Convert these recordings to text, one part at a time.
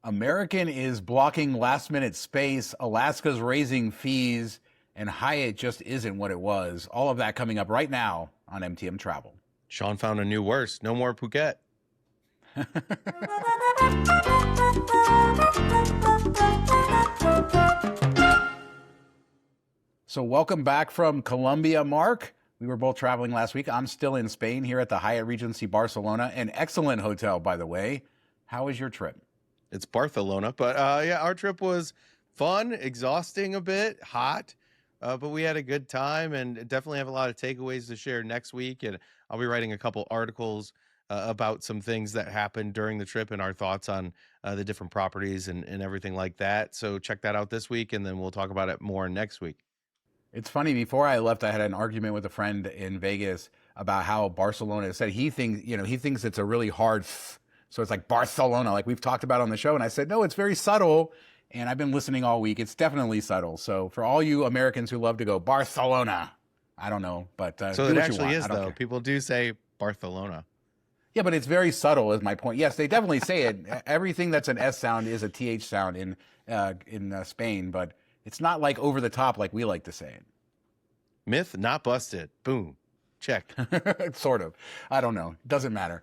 American is blocking last minute space, Alaska's raising fees, and Hyatt just isn't what it was. All of that coming up right now on MTM Travel. Shawn found a new worst. No more Phuket. So, welcome back from Colombia, Mark. We were both traveling last week. I'm still in Spain here at the Hyatt Regency Barcelona, an excellent hotel, by the way. How was your trip? It's Barthelona, but yeah, our trip was fun, exhausting a bit, hot, but we had a good time and definitely have a lot of takeaways to share next week. And I'll be writing a couple articles about some things that happened during the trip and our thoughts on the different properties and everything like that. So check that out this week, and then we'll talk about it more next week. It's funny, before I left, I had an argument with a friend in Vegas about how Barcelona said he thinks it's a really hard so it's like Barcelona, like we've talked about on the show. And I said, no, it's very subtle. And I've been listening all week. It's definitely subtle. So for all you Americans who love to go Barcelona, I don't know, but So do it what you actually want. is, I don't though. care. People do say Barthelona. Yeah, but it's very subtle is my point. Yes, they definitely say it. Everything that's an S sound is a TH sound in Spain, but it's not like over the top like we like to say Myth not busted. Boom. Check. it. Sort of. I don't know. Doesn't matter.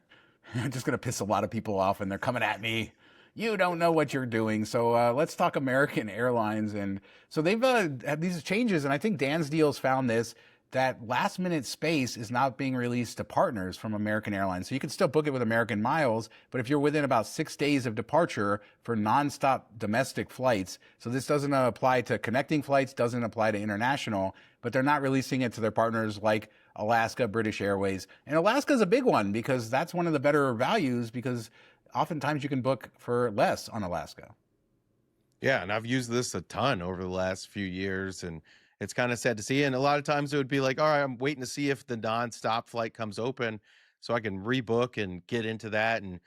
I'm just going to piss a lot of people off and they're coming at me. You don't know what you're doing. So let's talk American Airlines. And so they've had these changes. And I think Dan's Deals found this, that last minute space is not being released to partners from American Airlines. So you can still book it with American Miles, but if you're within about 6 days of departure for nonstop domestic flights, so this doesn't apply to connecting flights, doesn't apply to international, but they're not releasing it to their partners like Alaska, British Airways. And Alaska is a big one because that's one of the better values because oftentimes you can book for less on Alaska. Yeah, and I've used this a ton over the last few years, and it's kind of sad to see. And a lot of times it would be like, all right, I'm waiting to see if the nonstop flight comes open so I can rebook and get into that and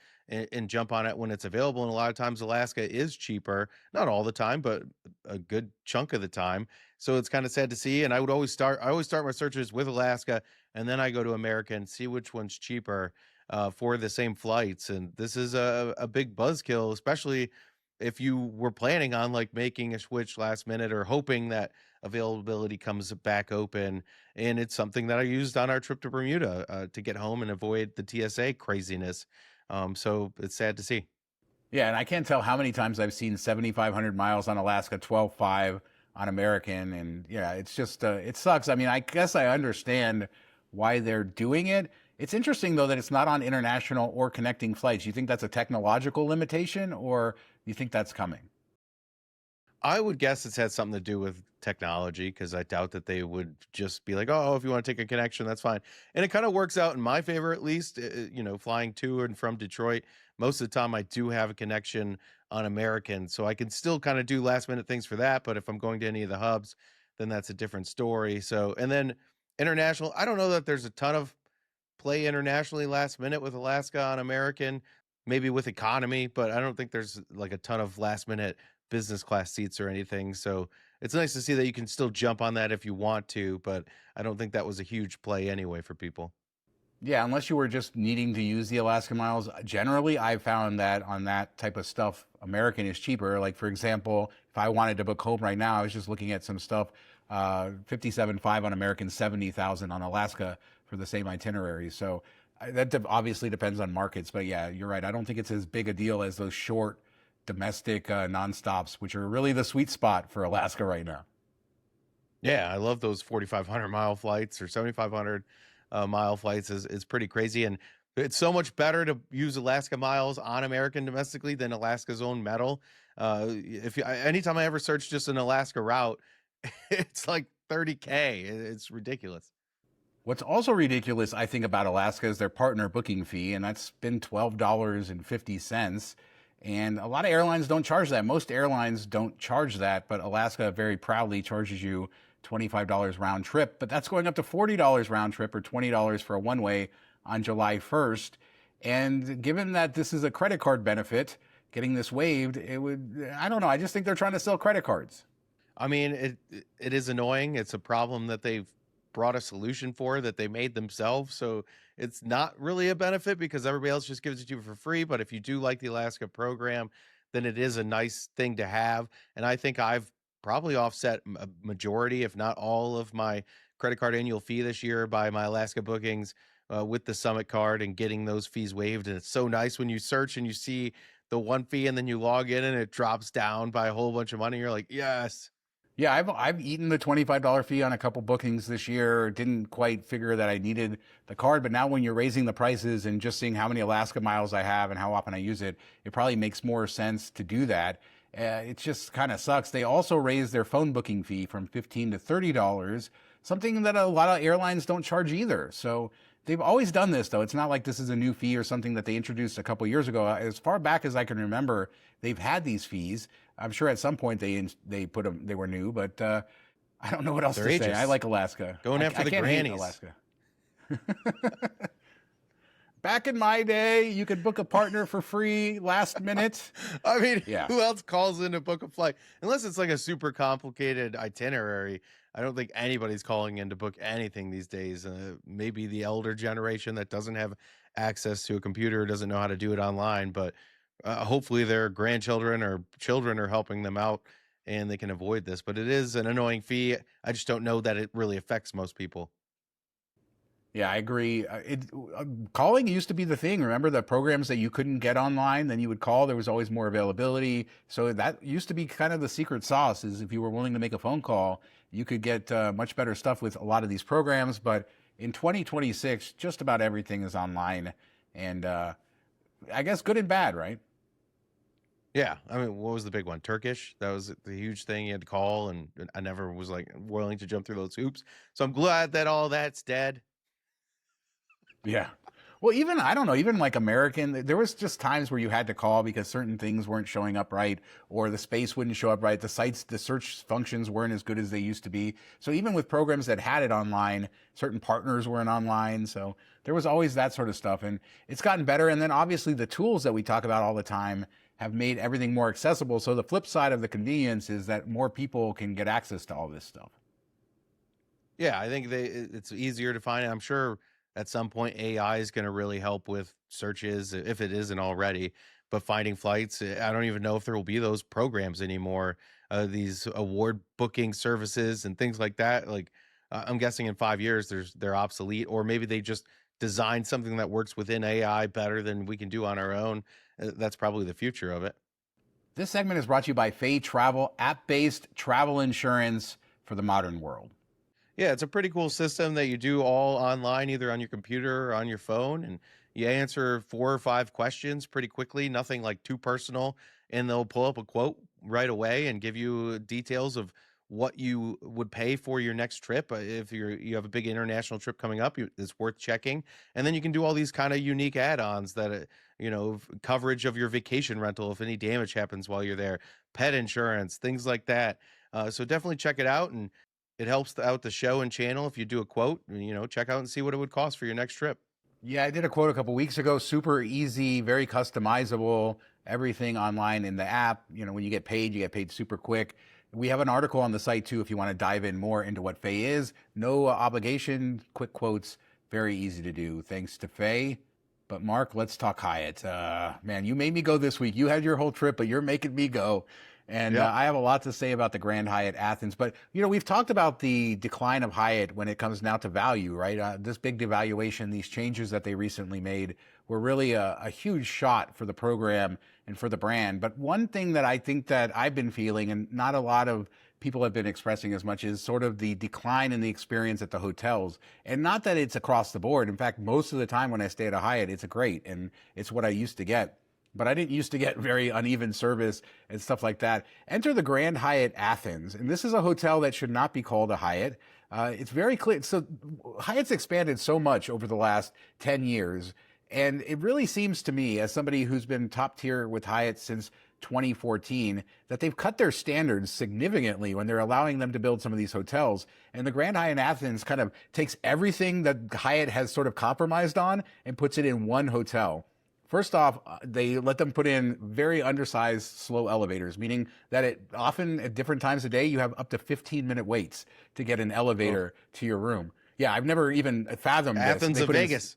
jump on it when it's available. And a lot of times Alaska is cheaper, not all the time, but a good chunk of the time. So it's kind of sad to see. And I always start my searches with Alaska, and then I go to America and see which one's cheaper for the same flights. And this is a big buzzkill, especially if you were planning on like making a switch last minute or hoping that availability comes back open. And it's something that I used on our trip to Bermuda to get home and avoid the TSA craziness. So it's sad to see. Yeah, and I can't tell how many times I've seen 7,500 miles on Alaska, 12.5 on American. And yeah, it's just, it sucks. I mean, I guess I understand why they're doing it. It's interesting, though, that it's not on international or connecting flights. You think that's a technological limitation or you think that's coming? I would guess it's had something to do with technology because I doubt that they would just be like, oh, if you want to take a connection, that's fine. And it kind of works out in my favor, at least, flying to and from Detroit. Most of the time, I do have a connection on American, so I can still kind of do last minute things for that. But if I'm going to any of the hubs, then that's a different story. So, and then international, I don't know that there's a ton of play internationally last minute with Alaska on American, maybe with economy, but I don't think there's like a ton of last minute business class seats or anything. So it's nice to see that you can still jump on that if you want to, but I don't think that was a huge play anyway for people. Yeah, unless you were just needing to use the Alaska miles. Generally, I found that on that type of stuff, American is cheaper. Like, for example, if I wanted to book home right now, I was just looking at some stuff, 57.5 on American, 70,000 on Alaska for the same itinerary. So that obviously depends on markets. But yeah, you're right. I don't think it's as big a deal as those short domestic nonstops, which are really the sweet spot for Alaska right now. Yeah, I love those 4,500 mile flights or 7,500 mile flights is pretty crazy. And it's so much better to use Alaska miles on American domestically than Alaska's own metal. Anytime I ever search just an Alaska route, it's like 30K. It's ridiculous. What's also ridiculous, I think, about Alaska is their partner booking fee, and that's been $12.50. And a lot of airlines don't charge that. Most airlines don't charge that, but Alaska very proudly charges you $25 round trip. But that's going up to $40 round trip or $20 for a one-way on July 1st. And given that this is a credit card benefit, getting this waived, I don't know, I just think they're trying to sell credit cards. I mean, it is annoying. It's a problem that they've brought a solution for that they made themselves. So it's not really a benefit because everybody else just gives it to you for free. But if you do like the Alaska program, then it is a nice thing to have. And I think I've probably offset a majority, if not all, of my credit card annual fee this year by my Alaska bookings with the Summit card and getting those fees waived. And it's so nice when you search and you see the one fee and then you log in and it drops down by a whole bunch of money. You're like, yes. Yeah, I've eaten the $25 fee on a couple bookings this year. Didn't quite figure that I needed the card, but now when you're raising the prices and just seeing how many Alaska miles I have and how often I use it, it probably makes more sense to do that. It just kind of sucks. They also raised their phone booking fee from $15 to $30, something that a lot of airlines don't charge either. So they've always done this, though. It's not like this is a new fee or something that they introduced a couple years ago. As far back as I can remember, they've had these fees. I'm sure at some point they put them, they were new, but I don't know what else They're to ages. say. I like Alaska. Going after I the can't hate grannies. Alaska. Back in my day, you could book a partner for free last minute. I mean, Yeah. who else calls in to book a flight? Unless it's like a super complicated itinerary. I don't think anybody's calling in to book anything these days. Maybe the elder generation that doesn't have access to a computer, doesn't know how to do it online, but hopefully their grandchildren or children are helping them out and they can avoid this. But it is an annoying fee. I just don't know that it really affects most people. Yeah, I agree. Calling used to be the thing. Remember the programs that you couldn't get online, then you would call. There was always more availability. So that used to be kind of the secret sauce. Is if you were willing to make a phone call, you could get much better stuff with a lot of these programs. But in 2026, just about everything is online, and I guess good and bad, right? Yeah, I mean, what was the big one? Turkish. That was the huge thing. You had to call, and I never was like willing to jump through those hoops. So I'm glad that all that's dead. Yeah. Well, even, I don't know, even like American, there was just times where you had to call because certain things weren't showing up right, or the space wouldn't show up right. The sites, the search functions weren't as good as they used to be. So even with programs that had it online, certain partners weren't online. So there was always that sort of stuff. And it's gotten better. And then obviously the tools that we talk about all the time have made everything more accessible. So the flip side of the convenience is that more people can get access to all this stuff. Yeah, I think it's easier to find. I'm sure at some point AI is going to really help with searches if it isn't already. But finding flights, I don't even know if there will be those programs anymore. These award booking services and things like that. Like I'm guessing in 5 years they're obsolete, or maybe they just design something that works within AI better than we can do on our own. That's probably the future of it. This segment is brought to you by Fay Travel, app-based travel insurance for the modern world. Yeah, it's a pretty cool system that you do all online, either on your computer or on your phone, and you answer 4 or 5 questions pretty quickly, nothing like too personal, and they'll pull up a quote right away and give you details of what you would pay for your next trip. If you have a big international trip coming up, it's worth checking. And then you can do all these kind of unique add-ons that, coverage of your vacation rental if any damage happens while you're there, pet insurance, things like that. So definitely check it out, and it helps out the show and channel if you do a quote. Check out and see what it would cost for your next trip. Yeah, I did a quote a couple weeks ago. Super easy, very customizable, everything online in the app. When you get paid super quick. We have an article on the site too if you want to dive in more into what Fay is. No obligation, quick quotes, very easy to do. Thanks to Fay. But Mark, let's talk Hyatt. Man, you made me go this week. You had your whole trip, but you're making me go. And Yep. I have a lot to say about the Grand Hyatt Athens. But, we've talked about the decline of Hyatt when it comes now to value, right? This big devaluation, these changes that they recently made were really a huge shot for the program and for the brand. But one thing that I think that I've been feeling, and not a lot of people have been expressing as much, is sort of the decline in the experience at the hotels. And not that it's across the board. In fact, most of the time when I stay at a Hyatt, it's great. And it's what I used to get. But I didn't used to get very uneven service and stuff like that. Enter the Grand Hyatt Athens. And this is a hotel that should not be called a Hyatt. It's very clear. So Hyatt's expanded so much over the last 10 years. And it really seems to me, as somebody who's been top tier with Hyatt since 2014, that they've cut their standards significantly when they're allowing them to build some of these hotels. And the Grand Hyatt Athens kind of takes everything that Hyatt has sort of compromised on and puts it in one hotel. First off, they let them put in very undersized, slow elevators, meaning that often at different times of day, you have up to 15-minute waits to get an elevator to your room. Yeah, I've never even fathomed Athens this. of Vegas.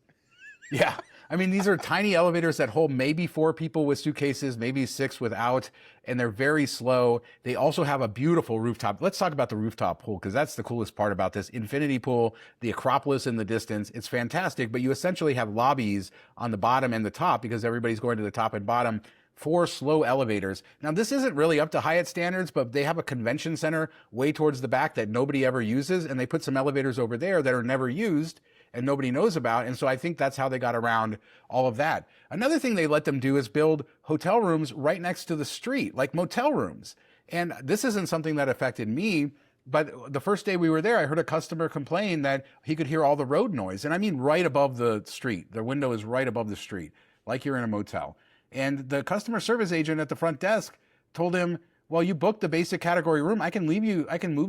Yeah. I mean, these are tiny elevators that hold maybe 4 people with suitcases, maybe 6 without, and they're very slow. They also have a beautiful rooftop. Let's talk about the rooftop pool because that's the coolest part about this infinity pool, the Acropolis in the distance. It's fantastic, but you essentially have lobbies on the bottom and the top because everybody's going to the top and bottom. 4 slow elevators. Now, this isn't really up to Hyatt standards, but they have a convention center way towards the back that nobody ever uses, and they put some elevators over there that are never used and nobody knows about. And so I think that's how they got around all of that. Another thing they let them do is build hotel rooms right next to the street, like motel rooms. And this isn't something that affected me, but the first day we were there, I heard a customer complain that he could hear all the road noise. And I mean right above the street. The window is right above the street, like you're in a motel. And the customer service agent at the front desk told him, well, you booked the basic category room. I can move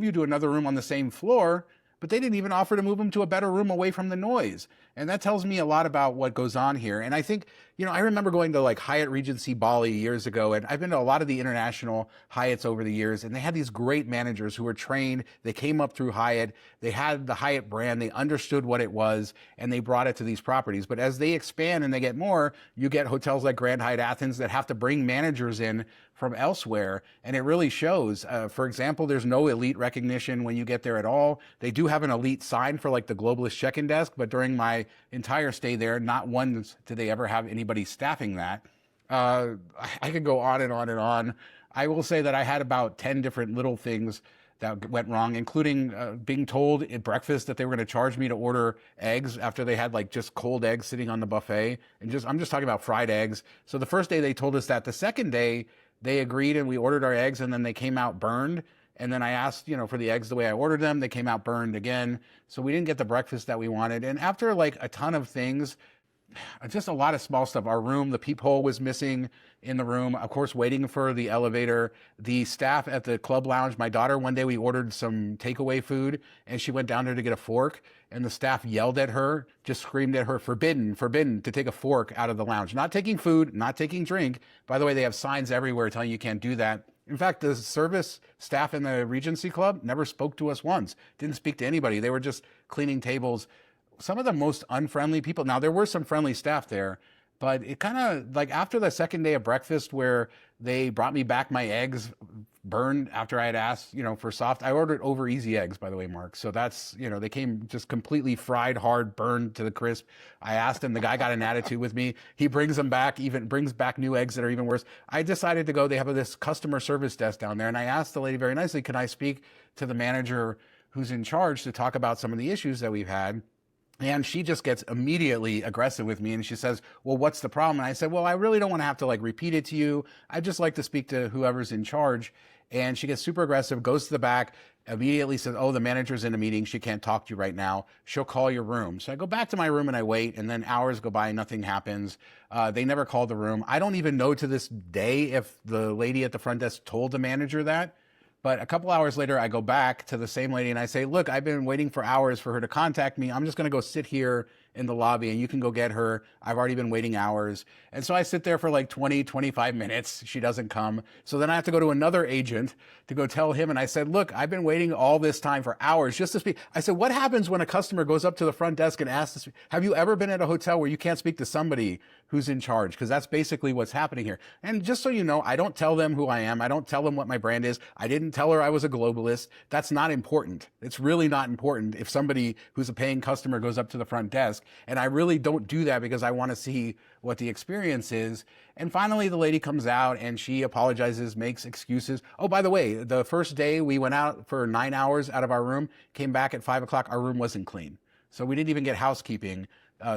you to another room on the same floor. But they didn't even offer to move him to a better room away from the noise. And that tells me a lot about what goes on here. And I think, I remember going to like Hyatt Regency Bali years ago, and I've been to a lot of the international Hyatts over the years, and they had these great managers who were trained. They came up through Hyatt. They had the Hyatt brand. They understood what it was, and they brought it to these properties. But as they expand and they get more, you get hotels like Grand Hyatt Athens that have to bring managers in from elsewhere, and it really shows. For example, there's no elite recognition when you get there at all. They do have an elite sign for like the globalist check-in desk, but during my entire stay there, not once did they ever have anybody staffing that. I could go on and on and on. I will say that I had about 10 different little things that went wrong, including being told at breakfast that they were going to charge me to order eggs after they had like just cold eggs sitting on the buffet. And I'm just talking about fried eggs. So the first day they told us that. The second day they agreed and we ordered our eggs, and then they came out burned. And then I asked, for the eggs the way I ordered them. They came out burned again. So we didn't get the breakfast that we wanted. And after like a ton of things, just a lot of small stuff. Our room, the peephole was missing in the room. Of course, waiting for the elevator. The staff at the club lounge, my daughter, one day we ordered some takeaway food and she went down there to get a fork. And the staff yelled at her, just screamed at her, forbidden to take a fork out of the lounge. Not taking food, not taking drink. By the way, they have signs everywhere telling you can't do that. In fact, the service staff in the Regency Club never spoke to us once. Didn't speak to anybody. They were just cleaning tables. Some of the most unfriendly people. Now, there were some friendly staff there, but it kind of like after the second day of breakfast where they brought me back my eggs burned after I had asked, for soft. I ordered over easy eggs, by the way, Mark. So that's, they came just completely fried, hard, burned to the crisp. I asked him, the guy got an attitude with me. He brings them back, even brings back new eggs that are even worse. I decided to go. They have this customer service desk down there. And I asked the lady very nicely, can I speak to the manager who's in charge to talk about some of the issues that we've had? And she just gets immediately aggressive with me and she says, well, what's the problem? And I said, well, I really don't want to have to like repeat it to you. I'd just like to speak to whoever's in charge. And she gets super aggressive, goes to the back, immediately says, oh, the manager's in a meeting. She can't talk to you right now. She'll call your room. So I go back to my room and I wait, and then hours go by, nothing happens. They never called the room. I don't even know to this day if the lady at the front desk told the manager that. But a couple hours later, I go back to the same lady and I say, look, I've been waiting for hours for her to contact me. I'm just going to go sit here in the lobby and you can go get her. I've already been waiting hours. And so I sit there for like 20, 25 minutes. She doesn't come. So then I have to go to another agent to go tell him. And I said, look, I've been waiting all this time for hours just to speak. I said, what happens when a customer goes up to the front desk and asks to speak? Have you ever been at a hotel where you can't speak to somebody who's in charge? Because that's basically what's happening here. And just so you know, I don't tell them who I am. I don't tell them what my brand is. I didn't tell her I was a globalist. That's not important. It's really not important if somebody who's a paying customer goes up to the front desk. And I really don't do that because I want to see what the experience is. And finally, the lady comes out and she apologizes, makes excuses. Oh, by the way, the first day we went out for 9 hours out of our room, came back at 5 o'clock, our room wasn't clean. So we didn't even get housekeeping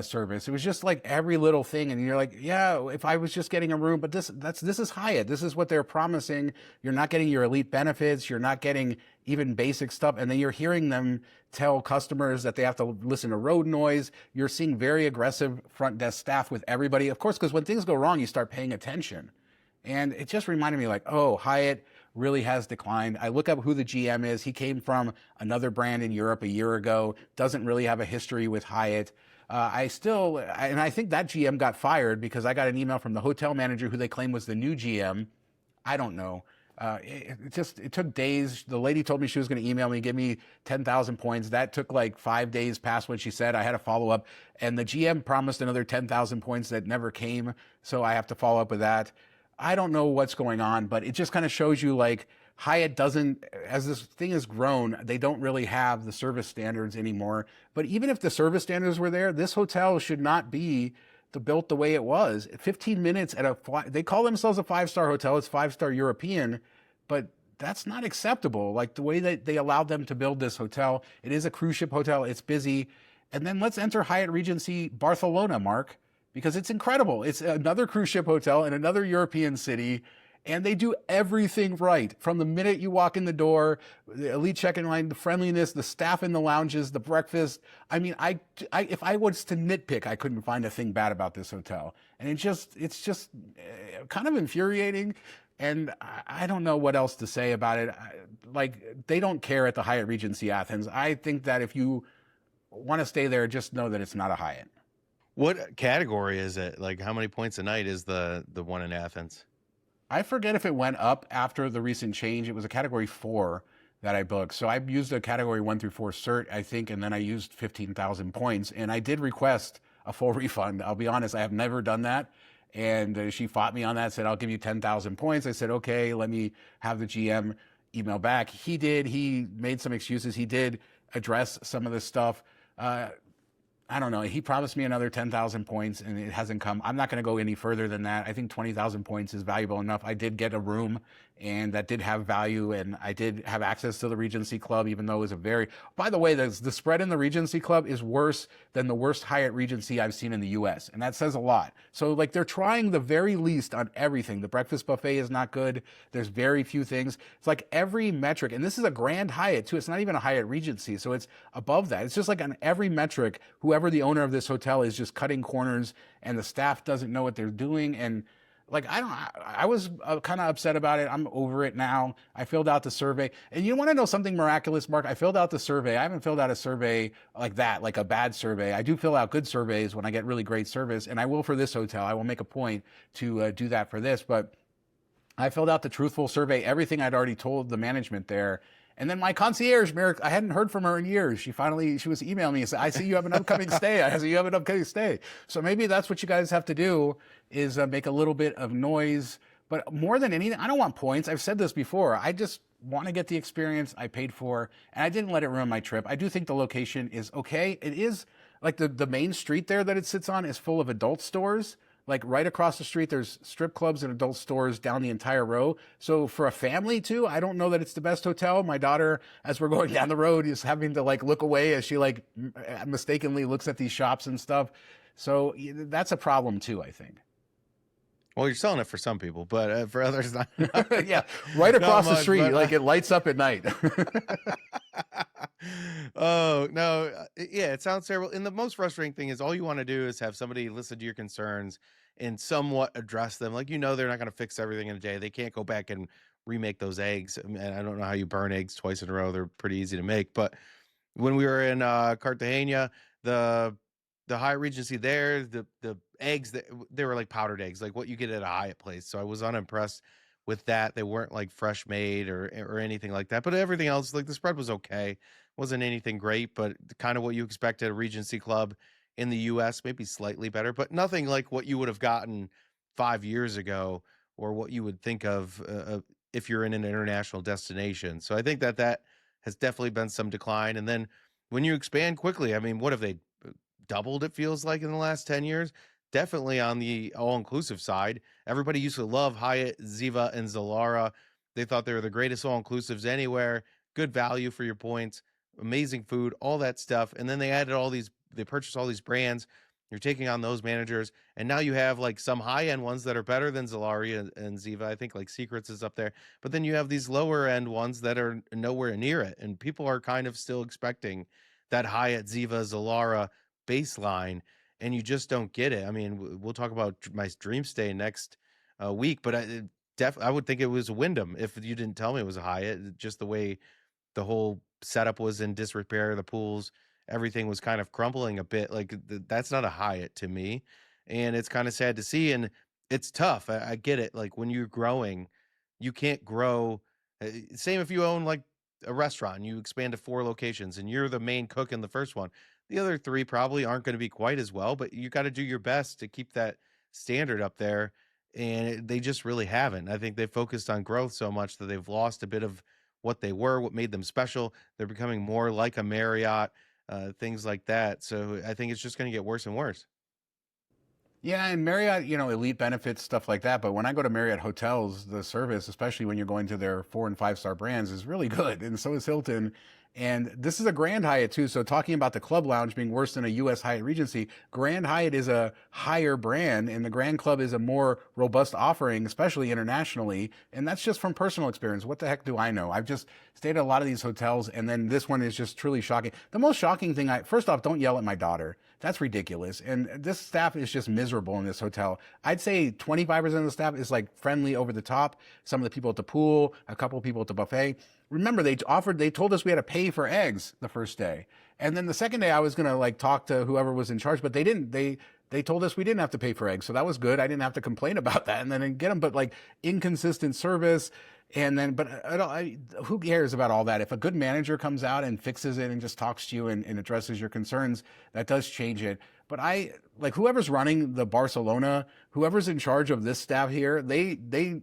service. It was just like every little thing. And you're like, yeah, if I was just getting a room, but this is Hyatt. This is what they're promising. You're not getting your elite benefits. You're not getting even basic stuff. And then you're hearing them tell customers that they have to listen to road noise. You're seeing very aggressive front desk staff with everybody. Of course, because when things go wrong, you start paying attention. And it just reminded me like, oh, Hyatt really has declined. I look up who the GM is. He came from another brand in Europe a year ago, doesn't really have a history with Hyatt. I think that GM got fired because I got an email from the hotel manager who they claim was the new GM. I don't know. It took days. The lady told me she was going to email me, give me 10,000 points. That took like 5 days past what she said. I had to follow up, and the GM promised another 10,000 points that never came. So I have to follow up with that. I don't know what's going on, but it just kind of shows you like Hyatt doesn't, as this thing has grown, they don't really have the service standards anymore. But even if the service standards were there, this hotel should not be built the way it was. 15 minutes at they call themselves a 5-star hotel. It's 5-star European, but that's not acceptable. Like the way that they allowed them to build this hotel, it is a cruise ship hotel. It's busy. And then let's enter Hyatt Regency Barcelona, Mark, because it's incredible. It's another cruise ship hotel in another European city. And they do everything right from the minute you walk in the door, the elite check-in line, the friendliness, the staff in the lounges, the breakfast. I mean, if I was to nitpick, I couldn't find a thing bad about this hotel. And it's just kind of infuriating. And I don't know what else to say about it. Like, they don't care at the Hyatt Regency Athens. I think that if you want to stay there, just know that it's not a Hyatt. What category is it? Like, how many points a night is the one in Athens? I forget if it went up after the recent change. It was a category 4 that I booked. So I used a category 1 through 4 cert, I think, and then I used 15,000 points. And I did request a full refund. I'll be honest, I have never done that. And she fought me on that, said, I'll give you 10,000 points. I said, okay, let me have the GM email back. He did. He made some excuses. He did address some of this stuff. I don't know. He promised me another 10,000 points and it hasn't come. I'm not going to go any further than that. I think 20,000 points is valuable enough. I did get a room and that did have value, and I did have access to the Regency Club, even though it was by the way, the spread in the Regency Club is worse than the worst Hyatt Regency I've seen in the US. And that says a lot. So like they're trying the very least on everything. The breakfast buffet is not good. There's very few things. It's like every metric, and this is a Grand Hyatt too. It's not even a Hyatt Regency. So it's above that. It's just like on every metric, whoever the owner of this hotel is just cutting corners, and the staff doesn't know what they're doing. And like, I was kind of upset about it. I'm over it now. I filled out the survey. And you want to know something miraculous, Mark? I filled out the survey. I haven't filled out a survey like that, like a bad survey. I do fill out good surveys when I get really great service, and I will for this hotel. I will make a point to do that for this. But I filled out the truthful survey, everything I'd already told the management there. And then my concierge, Merrick, I hadn't heard from her in years. She was emailing me and said, I see you have an upcoming stay. I see you have an upcoming stay. So maybe that's what you guys have to do, is make a little bit of noise. But more than anything, I don't want points. I've said this before. I just want to get the experience I paid for, and I didn't let it ruin my trip. I do think the location is okay. It is like the main street there that it sits on is full of adult stores. Like right across the street, there's strip clubs and adult stores down the entire row. So for a family too, I don't know that it's the best hotel. My daughter, as we're going down the road, is having to like look away as she like mistakenly looks at these shops and stuff. So that's a problem too, I think. Well, you're selling it for some people, but for others, not. Yeah, right across the much, street, but, like it lights up at night. Oh no, yeah, it sounds terrible. And the most frustrating thing is all you want to do is have somebody listen to your concerns and somewhat address them. Like, they're not going to fix everything in a day. They can't go back and remake those eggs. I mean, I don't know how you burn eggs twice in a row. They're pretty easy to make. But when we were in Cartagena, the Hyatt Regency there, the eggs, they were like powdered eggs, like what you get at a Hyatt place. So I was unimpressed with that. They weren't like fresh made or anything like that. But everything else, like the spread was okay. Wasn't anything great, but kind of what you expect at a Regency Club in the US, maybe slightly better, but nothing like what you would have gotten 5 years ago or what you would think of if you're in an international destination. So I think that has definitely been some decline. And then when you expand quickly, I mean, what have they doubled, it feels like, in the last 10 years? Definitely on the all-inclusive side. Everybody used to love Hyatt, Ziva, and Zilara. They thought they were the greatest all-inclusives anywhere. Good value for your points, amazing food, all that stuff. And then they purchased all these brands. You're taking on those managers, and now you have like some high-end ones that are better than Zilara and Ziva. I think like Secrets is up there, but then you have these lower-end ones that are nowhere near it, and people are kind of still expecting that Hyatt, Ziva, Zilara baseline, and you just don't get it. I mean, we'll talk about my dream stay next week, but I would think it was a Wyndham if you didn't tell me it was a Hyatt. Just the way the whole setup was in disrepair, the pools, everything was kind of crumbling a bit. Like that's not a Hyatt to me, and it's kind of sad to see. And it's tough. I get it. Like when you're growing, You can't grow. Same if you own like a restaurant and you expand to 4 locations and you're the main cook in the first one. The other 3 probably aren't going to be quite as well, but you got to do your best to keep that standard up there. And they just really haven't. I think they focused on growth so much that they've lost a bit of what they were, what made them special. They're becoming more like a Marriott, things like that. So I think it's just going to get worse and worse. Yeah, and Marriott, elite benefits, stuff like that. But when I go to Marriott hotels, the service, especially when you're going to their 4 and 5 star brands, is really good. And so is Hilton. And this is a Grand Hyatt too. So talking about the Club Lounge being worse than a U.S. Hyatt Regency, Grand Hyatt is a higher brand, and the Grand Club is a more robust offering, especially internationally. And that's just from personal experience. What the heck do I know? I've just stayed at a lot of these hotels, and then this one is just truly shocking. The most shocking thing, first off, don't yell at my daughter. That's ridiculous. And this staff is just miserable in this hotel. I'd say 25% of the staff is like friendly over the top. Some of the people at the pool, a couple of people at the buffet. Remember, they told us we had to pay for eggs the first day. And then the second day I was going to like talk to whoever was in charge, but they didn't. They told us we didn't have to pay for eggs. So that was good. I didn't have to complain about that. And then I get them, but like inconsistent service. And then, but who cares about all that? If a good manager comes out and fixes it and just talks to you and addresses your concerns, that does change it. But whoever's running the Barcelona, whoever's in charge of this staff here,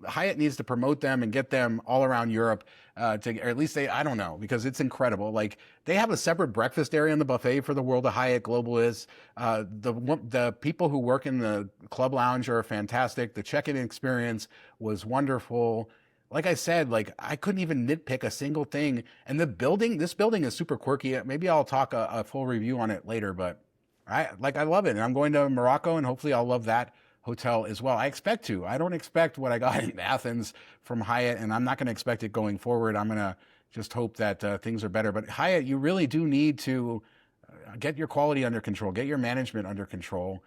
Hyatt needs to promote them and get them all around Europe, or at least I don't know, because it's incredible. Like they have a separate breakfast area in the buffet for the World of Hyatt Globalists. The people who work in the club lounge are fantastic. The check-in experience was wonderful. Like I said, like I couldn't even nitpick a single thing. And this building is super quirky. Maybe I'll talk a full review on it later, but I love it. And I'm going to Morocco and hopefully I'll love that hotel as well. I expect to. I don't expect what I got in Athens from Hyatt, and I'm not going to expect it going forward. I'm going to just hope that things are better. But Hyatt, you really do need to get your quality under control, get your management under control.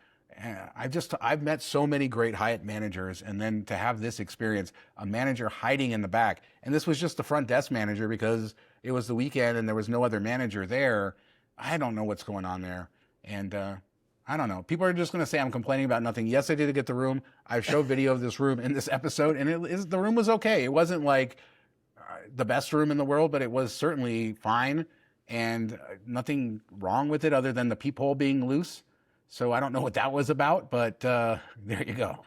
I've met so many great Hyatt managers, and then to have this experience, a manager hiding in the back, and this was just the front desk manager because it was the weekend and there was no other manager there. I don't know what's going on there, and I don't know. People are just going to say I'm complaining about nothing. Yes, I did get the room. I showed video of this room in this episode, and the room was okay. It wasn't like the best room in the world, but it was certainly fine, and nothing wrong with it other than the peephole being loose. So I don't know what that was about, but there you go.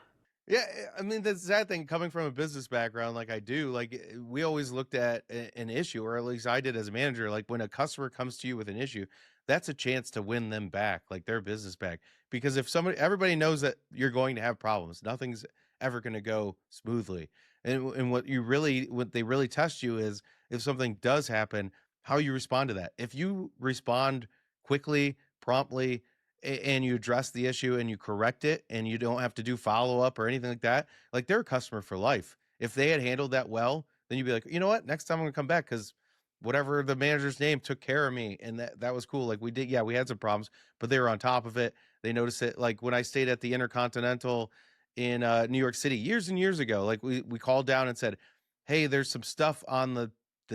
Yeah, I mean, the sad thing coming from a business background like I do, like we always looked at an issue, or at least I did as a manager, like when a customer comes to you with an issue, that's a chance to win them back, like their business back. Because if everybody knows that you're going to have problems, nothing's ever going to go smoothly. And what they really test you is if something does happen, how you respond to that. If you respond quickly, promptly, and you address the issue and you correct it and you don't have to do follow up or anything like that, like they're a customer for life. If they had handled that well, then you'd be like, you know what, next time I'm gonna come back because whatever the manager's name took care of me, and that was cool. Like we did, yeah, we had some problems, but they were on top of it. They noticed it. Like when I stayed at the Intercontinental in New York City years and years ago, like we called down and said, hey, there's some stuff on the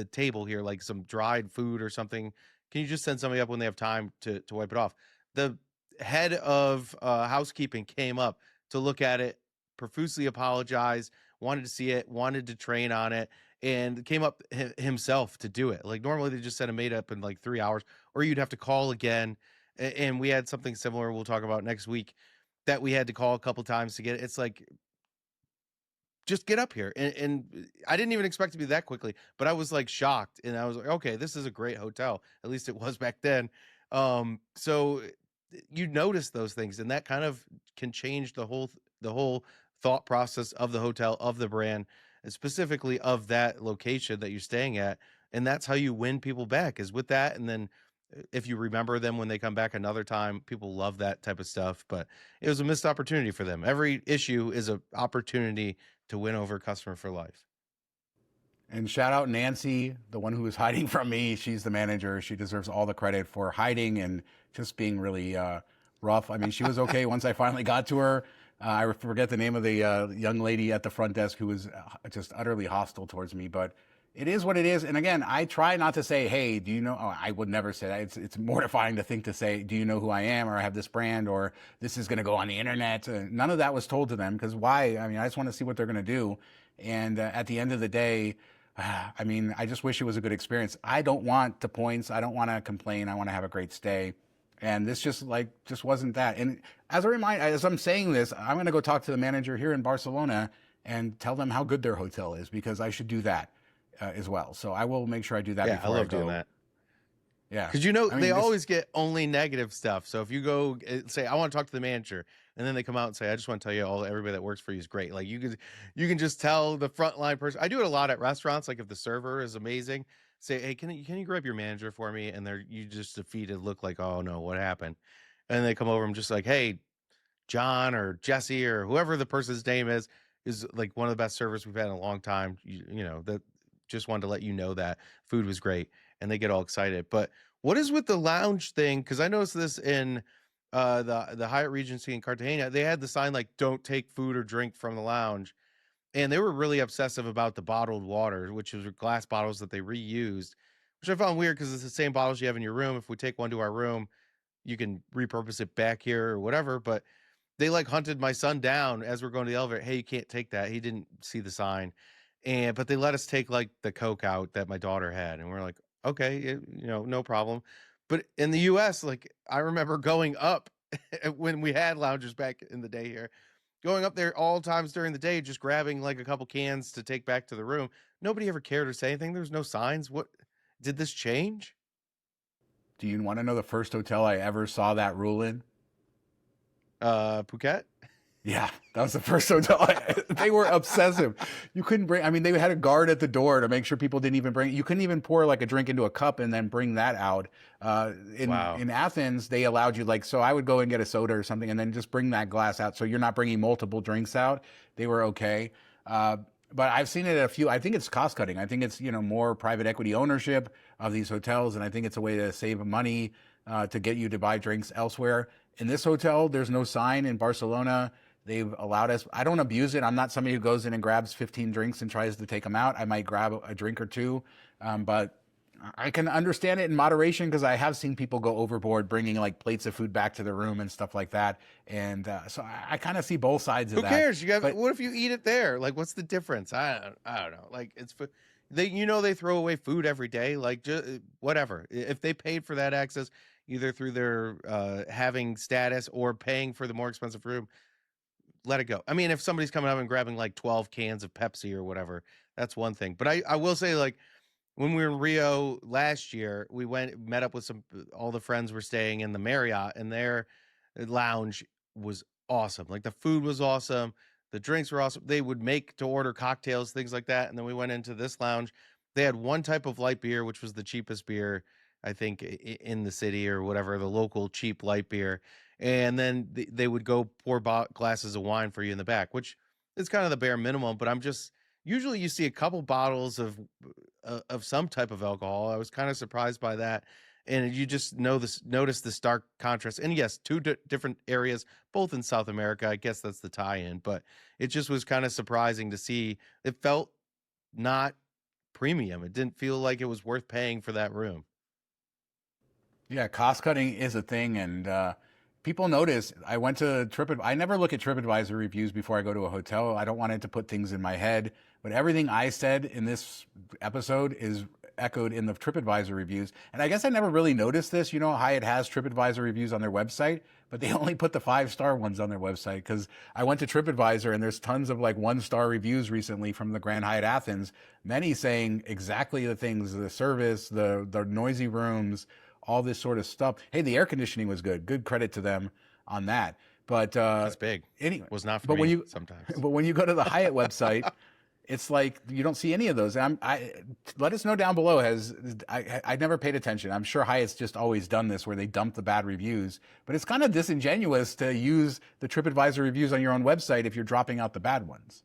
table here, like some dried food or something. Can you just send somebody up when they have time to wipe it off? The head of housekeeping came up to look at it, profusely apologized, wanted to see it, wanted to train on it, and came up himself to do it. Like normally they just send a maid up in like 3 hours, or you'd have to call again. And we had something similar we'll talk about next week that we had to call a couple times to get it. It's like, just get up here. And I didn't even expect to be that quickly, but I was like shocked. And I was like, okay, this is a great hotel. At least it was back then. So you notice those things, and that kind of can change the whole thought process of the hotel, of the brand, and specifically of that location that you're staying at. And that's how you win people back, is with that. And then if you remember them when they come back another time, people love that type of stuff. But it was a missed opportunity for them. Every issue is an opportunity to win over a customer for life. And shout out Nancy, the one who was hiding from me. She's the manager. She deserves all the credit for hiding and just being really rough. I mean, she was okay once I finally got to her. I forget the name of the young lady at the front desk who was just utterly hostile towards me, but it is what it is. And again, I try not to say, hey, do you know? Oh, I would never say that. It's mortifying to think to say, do you know who I am, or I have this brand, or this is going to go on the internet. None of that was told to them, because why? I mean, I just want to see what they're going to do. And at the end of the day, I mean, I just wish it was a good experience. I don't want the points. I don't want to complain. I want to have a great stay. And this just wasn't that. And as a reminder, as I'm saying this, I'm going to go talk to the manager here in Barcelona and tell them how good their hotel is, because I should do that as well. So I will make sure I do that Yeah, I before I love doing go. that. Yeah. Because I they mean, this, always get only negative stuff. So if you go say I want to talk to the manager, and then they come out and say I just want to tell you everybody that works for you is great. Like you can just tell the frontline person. I do it a lot at restaurants. Like if the server is amazing, say hey can you grab your manager for me? And you just defeated look like oh no what happened, and they come over and just like hey John or Jesse or whoever the person's name is like one of the best servers we've had in a long time. You know that just wanted to let you know that food was great, and they get all excited. But what is with the lounge thing? Because I noticed this in the Hyatt Regency in Cartagena. They had the sign like "Don't take food or drink from the lounge," and they were really obsessive about the bottled water, which was glass bottles that they reused, which I found weird because it's the same bottles you have in your room. If we take one to our room, you can repurpose it back here or whatever. But they like hunted my son down as we're going to the elevator. Hey, you can't take that. He didn't see the sign. But they let us take like the Coke out that my daughter had. And we're like, okay, no problem. But in the US, like I remember going up when we had loungers back in the day here, going up there all times during the day, just grabbing like a couple cans to take back to the room. Nobody ever cared or say anything. There was no signs. What did this change? do you want to know the first hotel I ever saw that rule in? Phuket? Yeah, that was the first hotel. They were obsessive. You couldn't bring, I mean, they had a guard at the door to make sure people didn't even bring, you couldn't even pour like a drink into a cup and then bring that out. Wow. In Athens, they allowed you like, so I would go and get a soda or something and then just bring that glass out. So you're not bringing multiple drinks out. They were okay. But I've seen it at a few, I think it's cost cutting. I think it's, more private equity ownership of these hotels. And I think it's a way to save money to get you to buy drinks elsewhere. In this hotel, there's no sign in Barcelona. They've allowed us. I don't abuse it. I'm not somebody who goes in and grabs 15 drinks and tries to take them out. I might grab a drink or two, but I can understand it in moderation because I have seen people go overboard, bringing like plates of food back to the room and stuff like that. And so I kind of see both sides of Who that. cares? But What if you eat it there? Like, what's the difference? I don't know. Like, they throw away food every day. Like, just whatever. If they paid for that access, either through their having status or paying for the more expensive room, let it go. I mean, if somebody's coming up and grabbing like 12 cans of Pepsi or whatever, that's one thing. But I will say, like, when we were in Rio last year, we met up with all the friends were staying in the Marriott, and their lounge was awesome. Like the food was awesome. The drinks were awesome. They would make to order cocktails, things like that. And then we went into this lounge. They had one type of light beer, which was the cheapest beer, I think, in the city or whatever, the local cheap light beer. And then they would go pour glasses of wine for you in the back, which is kind of the bare minimum. But usually you see a couple bottles of some type of alcohol. I was kind of surprised by that. And you just notice the stark contrast. And yes, two different areas, both in South America. I guess that's the tie-in, but it just was kind of surprising to see. It felt not premium. It didn't feel like it was worth paying for that room. yeah, cost cutting is a thing, and people notice. I went to I never look at TripAdvisor reviews before I go to a hotel. I don't want it to put things in my head, but everything I said in this episode is echoed in the TripAdvisor reviews. And I guess I never really noticed this. Hyatt has TripAdvisor reviews on their website, but they only put the 5-star ones on their website. Because I went to TripAdvisor and there's tons of like 1-star reviews recently from the Grand Hyatt Athens, many saying exactly the things: the service, the noisy rooms, all this sort of stuff. Hey, the air conditioning was good. Good credit to them on that. But That's big. anyway, Was not for but me when you sometimes. but when you go to the Hyatt website, it's like you don't see any of those. Let us know down below. I never paid attention. I'm sure Hyatt's just always done this where they dump the bad reviews, but it's kind of disingenuous to use the TripAdvisor reviews on your own website if you're dropping out the bad ones.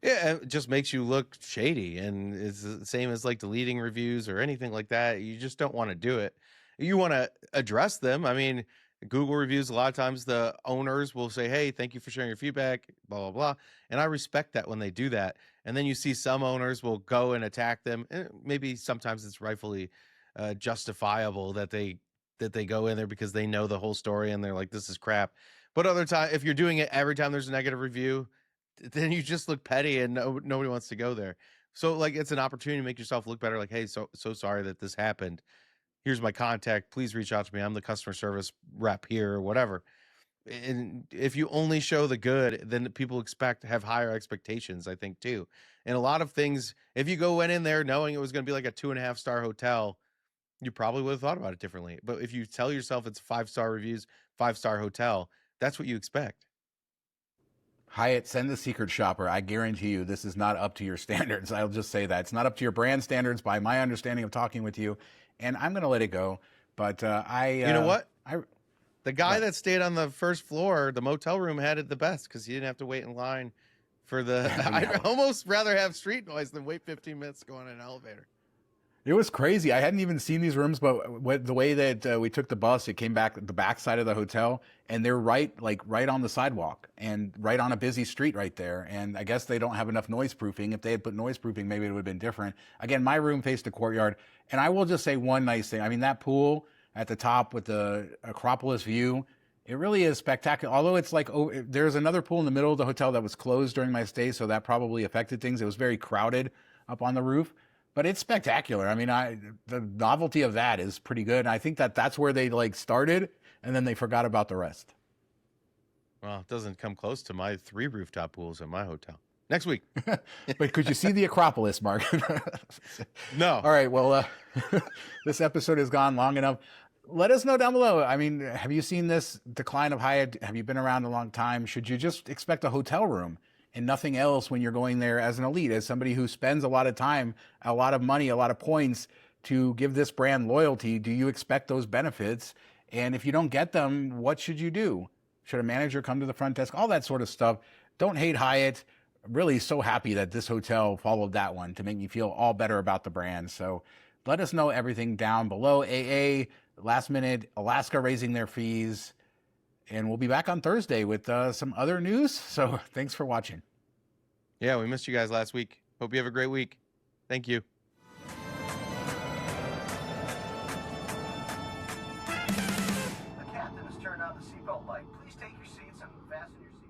Yeah, it just makes you look shady, and it's the same as like deleting reviews or anything like that. You just don't want to do it. You want to address them. I mean, Google reviews, a lot of times the owners will say, "Hey, thank you for sharing your feedback," blah blah blah, and I respect that when they do that. And then you see some owners will go and attack them. And maybe sometimes it's rightfully justifiable that they go in there because they know the whole story and they're like, "This is crap." But other time, if you're doing it every time there's a negative review, then you just look petty and nobody wants to go there. So like it's an opportunity to make yourself look better. Like, hey, so sorry that this happened. Here's my contact. Please reach out to me. I'm the customer service rep here or whatever. And if you only show the good, then people have higher expectations, I think, too. And a lot of things, if you went in there knowing it was going to be like a 2.5-star hotel, you probably would have thought about it differently. But if you tell yourself it's 5-star reviews, 5-star hotel, that's what you expect. Hyatt, send the secret shopper. I guarantee you this is not up to your standards. I'll just say that. It's not up to your brand standards by my understanding of talking with you. And I'm going to let it go. But you know what? The guy that stayed on the first floor, the motel room, had it the best because he didn't have to wait in line for the. I'd almost rather have street noise than wait 15 minutes to go on an elevator. It was crazy. I hadn't even seen these rooms, but the way that we took the bus, it came back the back side of the hotel, and they're right on the sidewalk and right on a busy street right there. And I guess they don't have enough noise proofing. If they had put noise proofing, maybe it would have been different. Again, my room faced a courtyard, and I will just say one nice thing. I mean, that pool at the top with the Acropolis view, it really is spectacular. Although it's like, there's another pool in the middle of the hotel that was closed during my stay, so that probably affected things. It was very crowded up on the roof. But it's spectacular. I mean, the novelty of that is pretty good. And I think that's where they started, and then they forgot about the rest. Well, it doesn't come close to my 3 rooftop pools at my hotel. Next week. But could you see the Acropolis, Mark? No. All right. Well, this episode has gone long enough. Let us know down below. I mean, have you seen this decline of Hyatt? Have you been around a long time? Should you just expect a hotel room and nothing else when you're going there as an elite, as somebody who spends a lot of time, a lot of money, a lot of points to give this brand loyalty? Do you expect those benefits? And if you don't get them, what should you do? Should a manager come to the front desk? All that sort of stuff. Don't hate Hyatt. Really so happy that this hotel followed that one to make me feel all better about the brand. So let us know everything down below. AA, last minute, Alaska raising their fees. And we'll be back on Thursday with some other news. So thanks for watching. Yeah, we missed you guys last week. Hope you have a great week. Thank you. The captain has turned on the seatbelt light. Please take your seats and fasten your seatbelt.